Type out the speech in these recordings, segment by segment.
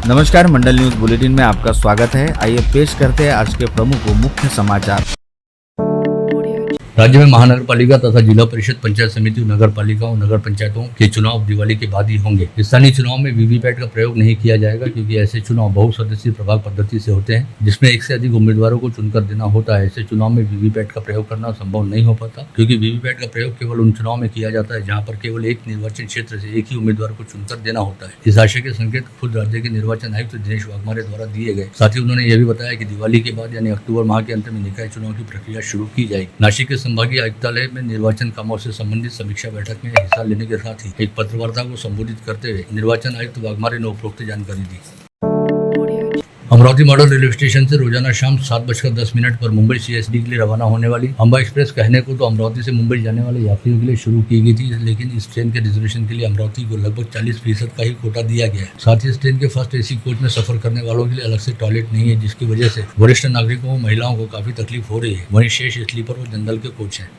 नमस्कार, मंडल news bulletin में आपका स्वागत है। आइए पेश करते हैं आज के प्रमुख व मुख्य समाचार। राज्य में महानगर पालिका तथा जिला परिषद, पंचायत समिति, नगर पालिकाओं, नगर पंचायतों के चुनाव दिवाली के बाद ही होंगे। स्थानीय चुनाव में वीवीपैट का प्रयोग नहीं किया जाएगा क्योंकि ऐसे चुनाव बहुसदस्यीय प्रभाग पद्धति से होते हैं जिसमें एक से अधिक उम्मीदवारों को चुनकर देना होता है। ऐसे चुनाव में वीवीपैट का प्रयोग करना संभव नहीं हो पाता क्योंकि वीवीपैट का प्रयोग केवल उन चुनाव में किया जाता है जहाँ पर केवल एक निर्वाचन क्षेत्र से एक ही उम्मीदवार को चुनकर देना होता है। इस आशय के संकेत खुद राज्य के निर्वाचन आयुक्त दिनेश वाघमारे द्वारा दिए गए। साथ ही उन्होंने यह भी बताया कि दिवाली के बाद यानी अक्टूबर माह के अंत में निकाय चुनाव की प्रक्रिया शुरू की जाएगी। नासिक के संभागीय आयुक्तालय में निर्वाचन कामों से संबंधित समीक्षा बैठक में हिस्सा लेने के साथ ही एक पत्रवार्ता को संबोधित करते हुए निर्वाचन आयुक्त वाघमारे ने उपरोक्त जानकारी दी। अमरावती मॉडल रेलवे स्टेशन से रोजाना शाम 7:10 पर मुंबई सीएसडी के लिए रवाना होने वाली अंबा एक्सप्रेस कहने को तो अमरावती से मुंबई जाने वाले यात्रियों के लिए शुरू की गई थी, लेकिन इस ट्रेन के रिजर्वेशन के लिए अमरावती को लगभग 40% का ही कोटा दिया गया है। साथ ही इस ट्रेन के फर्स्ट एसी कोच में सफर करने वालों के लिए अलग से टॉयलेट नहीं है, जिसकी वजह से वरिष्ठ नागरिकों व महिलाओं को काफी तकलीफ हो रही है। वहीं शेष स्लीपर व जनरल के कोच है।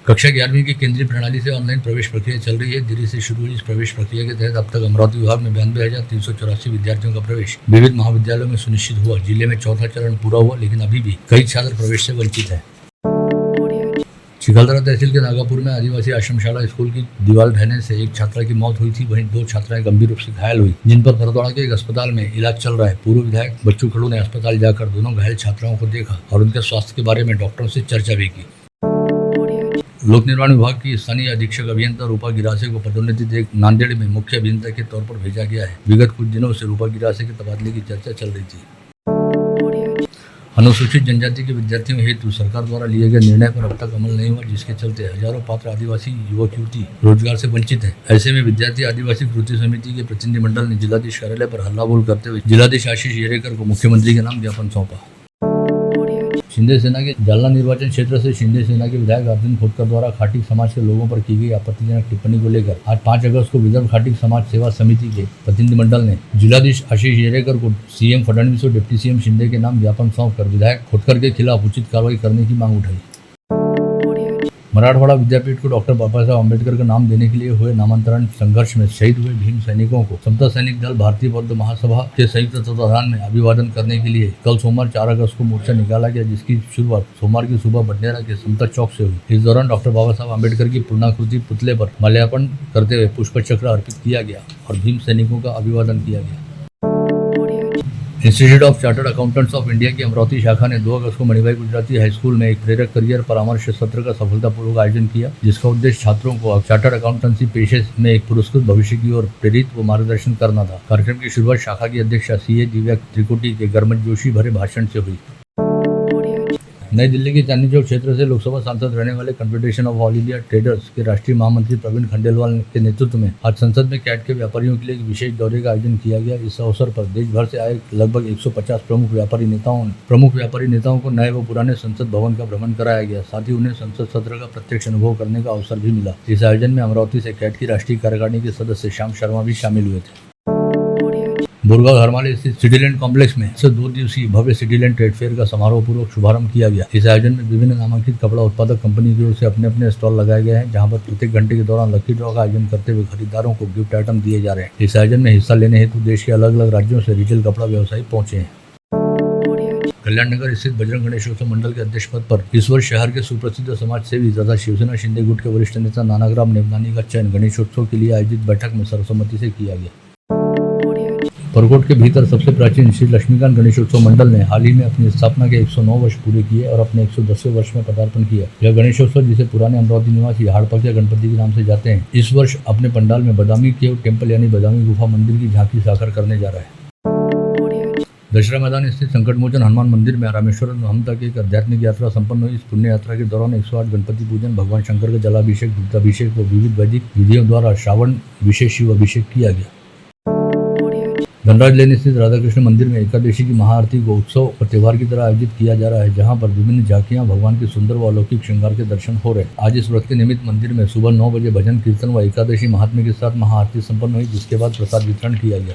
कक्षा 11वीं की केंद्रीय प्रणाली से ऑनलाइन प्रवेश प्रक्रिया चल रही है। दिल्ली से शुरू हुई इस प्रवेश प्रक्रिया के तहत अब तक अमरावती विभाग में 92,384 विद्यार्थियों का प्रवेश विविध महाविद्यालयों में सुनिश्चित हुआ। जिले में चौथा चरण पूरा हुआ, लेकिन अभी भी कई छात्र प्रवेश से वंचित है। चिखलदरा तहसील के नागापुर में आदिवासी आश्रमशाला स्कूल की दीवार ढहने से एक छात्रा की मौत हुई थी। वहीं 2 छात्राएं गंभीर रूप से घायल हुई, जिन पर भरतवाड़ा के एक अस्पताल में इलाज चल रहा है। पूर्व विधायक बच्चू खड़ू ने अस्पताल जाकर दोनों घायल छात्राओं को देखा और उनके स्वास्थ्य के बारे में डॉक्टरों से चर्चा भी की। लोक निर्माण विभाग की स्थानीय अधीक्षक अभियंता रूपा गिरासे को पदोन्नति देख नांदेड़ में मुख्य अभियंता के तौर पर भेजा गया है। विगत कुछ दिनों से रूपा गिरासे के तबादले की चर्चा चल रही थी। अनुसूचित जनजाति के विद्यार्थियों हेतु सरकार द्वारा लिए गए निर्णय पर अब तक अमल नहीं हुआ, जिसके चलते हजारों पात्र आदिवासी युवक युवती रोजगार से वंचित है। ऐसे में विद्यार्थी आदिवासी कृति समिति के प्रतिनिधिमंडल ने जिलाधीश कार्यालय पर हल्ला बोल करते हुए जिलाधीश आशीष येरेकर को मुख्यमंत्री के नाम ज्ञापन सौंपा। शिंदे सेना के जालना निर्वाचन क्षेत्र से शिंदे सेना के विधायक अर्जुन खोटकर द्वारा खाटिक समाज के लोगों पर की गई आपत्तिजनक टिप्पणी को लेकर आज 5 अगस्त को विदर्भ खाटिक समाज सेवा समिति के प्रतिनिधिमंडल ने जिलाधीश आशीष येरेकर को सीएम फडणवीस और डिप्टी सीएम शिंदे के नाम ज्ञापन सौंपकर विधायक खोटकर के खिलाफ उचित कार्रवाई करने की मांग उठाई। मराठवाड़ा विद्यापीठ को डॉक्टर बाबा साहब अम्बेडकर का नाम देने के लिए हुए नामांतरण संघर्ष में शहीद हुए भीम सैनिकों को समता सैनिक दल भारतीय बौद्ध महासभा के संयुक्त तत्वाधान में अभिवादन करने के लिए कल सोमवार 4 अगस्त को मोर्चा निकाला गया, जिसकी शुरुआत सोमवार की सुबह बडनेरा के समता चौक से हुई। इस दौरान डॉक्टर बाबा साहब अम्बेडकर की पूर्णाकृति पुतले पर माल्यार्पण करते हुए पुष्प चक्र अर्पित किया गया और भीम सैनिकों का अभिवादन किया गया। Institute of chartered accountants of India की अमरावती शाखा ने 2 अगस्त को मणिभाई गुजराती हाई स्कूल में एक प्रेरक करियर परामर्श सत्र का सफलतापूर्वक आयोजन किया, जिसका उद्देश्य छात्रों को चार्टर्ड अकाउंटेंसी पेशे में एक पुरस्कृत भविष्य की ओर प्रेरित व मार्गदर्शन करना था। कार्यक्रम की शुरुआत शाखा की अध्यक्षा सीए दिव्या त्रिकुटी के गर्मज जोशी भरे भाषण से हुई। नई दिल्ली के चांदनी चौक क्षेत्र से लोकसभा सांसद रहने वाले confederation of all India traders के राष्ट्रीय महामंत्री प्रवीण खंडेलवाल के नेतृत्व में आज संसद में कैट के व्यापारियों के लिए एक विशेष दौरे का आयोजन किया गया। इस अवसर पर देश भर से आए लगभग 150 प्रमुख व्यापारी नेताओं को नए व पुराने संसद भवन का भ्रमण कराया गया। साथ ही उन्हें संसद सत्र का प्रत्यक्ष अनुभव करने का अवसर भी मिला। इस आयोजन में अमरावती से कैट की राष्ट्रीय कार्यकारिणी के सदस्य श्याम शर्मा भी शामिल हुए थे। बुरगांव हरमाले स्थित सिटीलैंड कॉम्प्लेक्स में 2 दिवसीय भव्य सिटीलैंड ट्रेड फेयर का समारोह पूर्वक शुभारंभ किया गया। इस आयोजन में विभिन्न नामांकित कपड़ा उत्पादक कंपनी की ओर से अपने अपने स्टॉल लगाए गए हैं, जहां पर प्रत्येक घंटे के दौरान लकी ड्रॉ का आयोजन करते हुए खरीदारों को गिफ्ट आइटम दिए जा रहे हैं। इस आयोजन में हिस्सा लेने हेतु देश के अलग अलग राज्यों से रिटेल कपड़ा व्यवसायी पहुंचे हैं। कल्याण नगर स्थित बजरंग गणेशोत्सव मंडल के अध्यक्ष पद पर इस वर्ष शहर के सुप्रसिद्ध समाज सेवी तथा शिवसेना शिंदे गुट के वरिष्ठ नेता नानाग्राम नेमनानी का चयन गणेशोत्सव के लिए आयोजित बैठक में सर्वसम्मति से किया गया। परकोट के भीतर सबसे प्राचीन श्री लक्ष्मीकांत गणेशोत्सव मंडल ने हाल ही में अपनी स्थापना के 109 वर्ष पूरे किए और अपने 110वें वर्ष में पदार्पण किया। यह गणेशोत्सव, जिसे पुराने अमरावती निवासी हाड़पकिया गणपति के नाम से जाते हैं, इस वर्ष अपने पंडाल में बदामी केव टेम्पल यानी बदामी गुफा मंदिर की झांकी साकार करने जा रहा है। दशहरा मैदान स्थित संकटमोचन हनुमान मंदिर में रामेश्वरम धाम तक एक आध्यात्मिक यात्रा संपन्न हुई। इस पुण्य यात्रा के दौरान 108 गणपति पूजन, भगवान शंकर का जलाभिषेक, दुग्धाभिषेक व विविध वैदिक विधियों द्वारा श्रावण विशेष शिव अभिषेक किया गया। धनराज लेन स्थित राधा कृष्ण मंदिर में एकादशी की महाआरती को उत्सव और त्योहार की तरह आयोजित किया जा रहा है, जहां पर विभिन्न झांकियां भगवान के सुंदर व अलौकिक श्रृंगार के दर्शन हो रहे हैं। आज इस व्रत के निमित्त मंदिर में सुबह 9 बजे भजन कीर्तन व एकादशी महात्म्य के साथ महाआरती संपन्न हुई, जिसके बाद प्रसाद वितरण किया गया।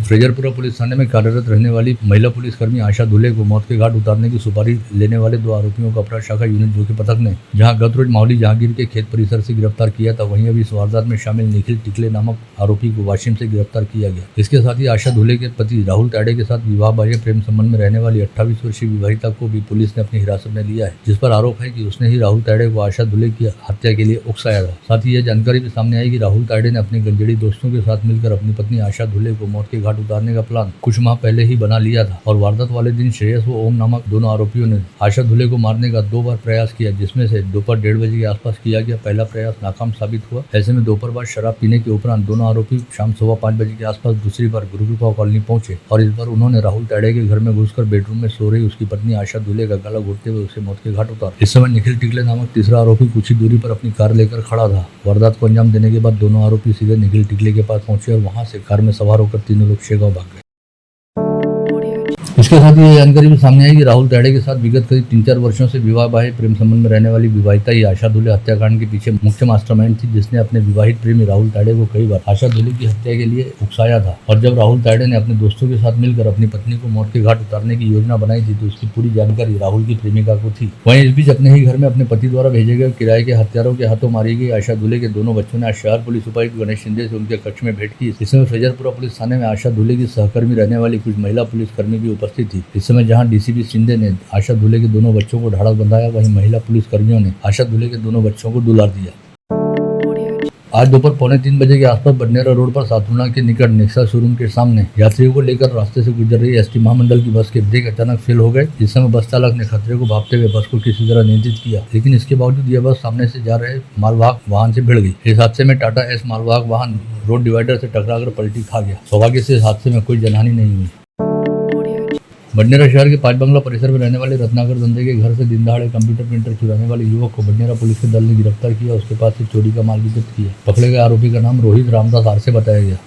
फ्रेजरपुरा पुलिस थाने में कार्यरत रहने वाली महिला पुलिसकर्मी आशा दुले को मौत के घाट उतारने की सुपारी लेने वाले 2 आरोपियों को अपराध शाखा यूनिट 2 के पथक ने जहां गत रोज माहौली जहांगीर के खेत परिसर से गिरफ्तार किया था, वहीं अभी इस वारदात में शामिल निखिल टिकले नामक आरोपी को वाशिम से गिरफ्तार किया गया। इसके साथ ही आशा दुले के पति राहुल ताड़े के साथ विवाह बाह्य प्रेम संबंध में रहने वाली 28 वर्षीय विवाहिता को भी पुलिस ने अपनी हिरासत में लिया है, जिस पर आरोप है कि उसने ही राहुल ताड़े को आशा दुले की हत्या के लिए उकसाया था। साथ ही यह जानकारी भी सामने आई कि राहुल ताड़े ने अपने गंजेड़ी दोस्तों के साथ मिलकर अपनी पत्नी आशा दुले को मौत के घाट उतारने का प्लान कुछ माह पहले ही बना लिया था और वारदात वाले दिन श्रेयस व ओम नामक दोनों आरोपियों ने आशा दुले को मारने का 2 बार प्रयास किया, जिसमें से दोपहर 1:30 बजे के आसपास किया गया पहला प्रयास नाकाम साबित हुआ। ऐसे में दोपहर बाद शराब पीने के उपरांत दोनों आरोपी शाम 5:15 बजे के आसपास दूसरी बार गुरुकृपा कॉलोनी पहुंचे और इस बार उन्होंने राहुल ताड़े के घर में घुसकर बेडरूम में सो रही उसकी पत्नी आशा दुले का गला घोटते हुए उसे मौत के घाट उतारा। इस समय निखिल टिकले नामक तीसरा आरोपी कुछ ही दूरी पर अपनी कार लेकर खड़ा था। वारदात को अंजाम देने के बाद दोनों आरोपी सीधे निखिल टिकले के पास पहुंचे और वहां से कार में सवार होकर तीनों लोग शेगांव भाग गए। इसके साथ ही यह जानकारी भी सामने आई कि राहुल ताड़े के साथ विगत करीब 3-4 वर्षों से विवाह बाह्य प्रेम संबंध में रहने वाली विवाहिता ही आशा दुले हत्याकांड के पीछे मुख्य मास्टरमाइंड थी, जिसने अपने विवाहित प्रेमी राहुल ताड़े को कई बार आशा दुले की हत्या के लिए उकसाया था। और जब राहुल ताड़े ने अपने दोस्तों के साथ मिलकर अपनी पत्नी को मौत के घाट उतारने की योजना बनाई थी, तो उसकी पूरी जानकारी राहुल की प्रेमिका को थी। वहीं इस बीच अपने ही घर में अपने पति द्वारा भेजे गए किराए के हथियारों के हाथों मारी गई आशा दुले के दोनों बच्चों ने आज शहर पुलिस उपायुक्त गणेश शिंदे से उनके कक्ष में भेंट की। इस समय फ्रेजरपुरा पुलिस थाने में आशा दुले की सहकर्मी रहने वाली कुछ महिला पुलिसकर्मी भी उपस्थित थी। इस समय जहां डीसीपी शिंदे ने आशा दुले के दोनों बच्चों को ढाढ़स बंधाया, वहीं महिला पुलिसकर्मियों ने आशा दुले के दोनों बच्चों को दुलार दिया। आज दोपहर 2:45 बजे के आसपास बडनेरा रोड पर सातुना के निकट नेक्सा शोरूम के सामने यात्रियों को लेकर रास्ते से गुजर रही एसटी महामंडल की बस के ब्रेक अचानक फेल हो गए। इस समय बस चालक ने खतरे को भांपते हुए बस को किसी तरह नियंत्रित किया, लेकिन इसके बावजूद यह बस सामने से जा रहे मालवाहक वाहन से भिड़ गई। इस हादसे में टाटा एस मालवाहक वाहन रोड डिवाइडर से टकराकर पलटी खा गया। सौभाग्य से इस हादसे में कोई जनहानि नहीं हुई। बडनेरा शहर के 5 बंगला परिसर में रहने वाले रत्नाकर धंधे के घर से दिन दहाड़े कंप्यूटर प्रिंटर चुराने वाले युवक को बडनेरा पुलिस के दल ने गिरफ्तार किया। उसके पास से चोरी का माल भी जब्त किया। पकड़े गए आरोपी का नाम रोहित रामदास आरसे बताया गया।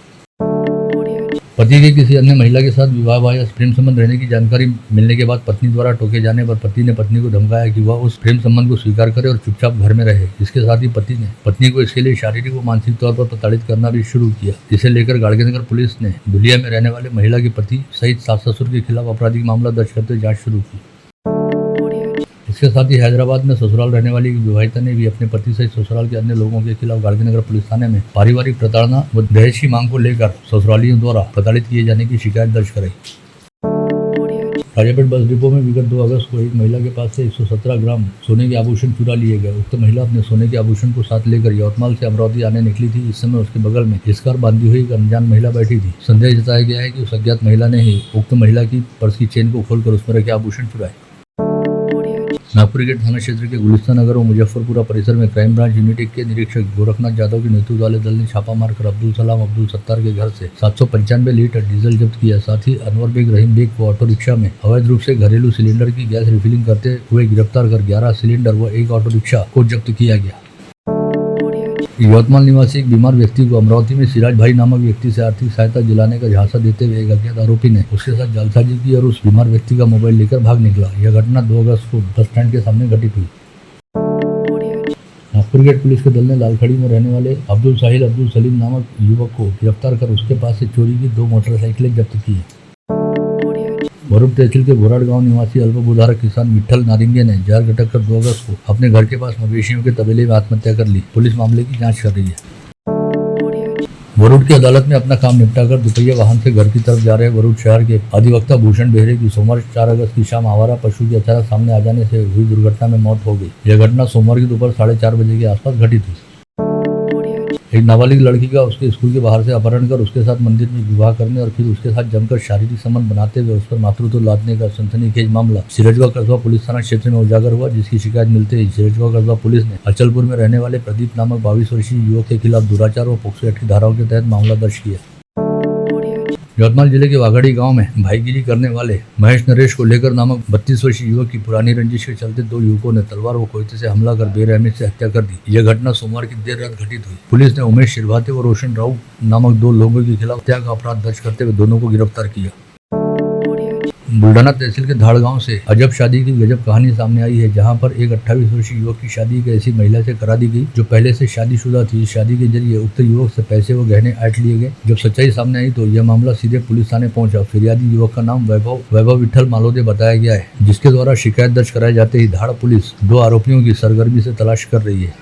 पति के किसी अन्य महिला के साथ विवाह बाह्य प्रेम संबंध रहने की जानकारी मिलने के बाद पत्नी द्वारा टोके जाने पर पति ने पत्नी को धमकाया कि वह उस प्रेम संबंध को स्वीकार करे और चुपचाप घर में रहे। इसके साथ ही पति ने पत्नी को इसके लिए शारीरिक व मानसिक तौर पर प्रताड़ित करना भी शुरू किया, जिसे लेकर गाड़गेनगर पुलिस ने धुलिया में रहने वाले महिला के पति सहित सास ससुर के खिलाफ आपराधिक मामला दर्ज करते जाँच शुरू की। इसके साथ ही हैदराबाद में ससुराल रहने वाली विवाहिता ने भी अपने पति सहित ससुराल के अन्य लोगों के खिलाफ गाड़गेनगर पुलिस थाने में पारिवारिक प्रताड़ना व दहेज की मांग को लेकर ससुरालियों द्वारा प्रताड़ित किए जाने की शिकायत दर्ज कराई। राजापेट बस डिपो में विगत 2 अगस्त को एक महिला के पास से 117 ग्राम सोने के आभूषण चुरा लिए गए। उक्त महिला अपने सोने के आभूषण को साथ लेकर यवतमाल से अमरावती आने निकली थी। इस समय उसके बगल में इसकार बांधी हुई एक अनजान महिला बैठी थी। संदेह जताया गया है कि उस अज्ञात महिला ने ही उक्त महिला की पर्स की चेन को खोलकर उसमें रखे आभूषण चुराए। नागपुर गेट थाना क्षेत्र के गुलिस्तान नगर और मुजफ्फरपुरा परिसर में क्राइम ब्रांच यूनिट 1 के निरीक्षक गोरखनाथ यादव के नेतृत्व वाले दल ने छापा मारकर अब्दुल सलाम अब्दुल सत्तार के घर से 795 लीटर डीजल जब्त किया। साथ ही अनवर बेग रहीम बेग को ऑटो रिक्शा में अवैध रूप से घरेलू सिलेंडर की गैस रिफिलिंग करते हुए गिरफ्तार कर 11 सिलेंडर व एक ऑटो रिक्शा को जब्त किया गया। यवतमाल निवासी एक बीमार व्यक्ति को अमरावती में सिराज भाई नामक व्यक्ति से आर्थिक सहायता दिलाने का झांसा देते हुए एक अज्ञात आरोपी ने उसके साथ जालसाजी की और उस बीमार व्यक्ति का मोबाइल लेकर भाग निकला। यह घटना 2 अगस्त को बस स्टैंड के सामने घटित हुई। नागपुर गेट पुलिस के दल ने लालखड़ी में रहने वाले अब्दुल साहिल अब्दुल सलीम नामक युवक को गिरफ्तार कर उसके पास से चोरी की 2 मोटरसाइकिलें जब्त की है। वरुड तहसील के घोराड गांव निवासी अल्पभूधारक किसान विठल नारिंगे ने जहर घटक कर 2 अगस्त को अपने घर के पास मवेशियों के तबेले में आत्महत्या कर ली। पुलिस मामले की जांच कर रही है। वरुड की अदालत में अपना काम निपटाकर दुपहिया वाहन से घर की तरफ जा रहे वरुड शहर के अधिवक्ता भूषण बेहरे की सोमवार 4 अगस्त की शाम आवारा पशु के अचानक सामने आ जाने से हुई दुर्घटना में मौत हो गई। यह घटना सोमवार की दोपहर 4:30 बजे के आसपास घटित हुई। एक नाबालिग लड़की का उसके स्कूल के बाहर से अपहरण कर उसके साथ मंदिर में विवाह करने और फिर उसके साथ जमकर शारीरिक संबंध बनाते हुए उस पर मातृत्व लादने का सनसनीखेज मामला सिरजवा कस्बा पुलिस थाना क्षेत्र में उजागर हुआ, जिसकी शिकायत मिलते ही सिरजवा कस्बा पुलिस ने अचलपुर में रहने वाले प्रदीप नामक 22 वर्षीय युवक के खिलाफ दुराचार व पोक्सो एक्ट की धाराओं के तहत मामला दर्ज किया। यवतमाल जिले के वाघाड़ी गांव में भाईगिरी करने वाले महेश नरेश को लेकर नामक 32 वर्षीय युवक की पुरानी रंजिश के चलते 2 युवकों ने तलवार व कोयते से हमला कर बेरहमी से हत्या कर दी। यह घटना सोमवार की देर रात घटित हुई। पुलिस ने उमेश शिरभाते व रोशन राउत नामक 2 लोगों के खिलाफ हत्या का अपराध दर्ज करते हुए दोनों को गिरफ्तार किया। बुल्ढाना तहसील के धाड़ गांव से अजब शादी की गजब कहानी सामने आई है, जहां पर एक 28 वर्षीय युवक की शादी एक ऐसी महिला से करा दी गई जो पहले से शादीशुदा थी। शादी के जरिए उक्त युवक से पैसे व गहने ऐंठ लिए गए। जब सच्चाई सामने आई तो यह मामला सीधे पुलिस थाने पहुंचा। फिरियादी युवक का नाम वैभव विठल मालोदे बताया गया है, जिसके द्वारा शिकायत दर्ज कराए जाते ही धाड़ पुलिस 2 आरोपियों की सरगर्मी से तलाश कर रही है।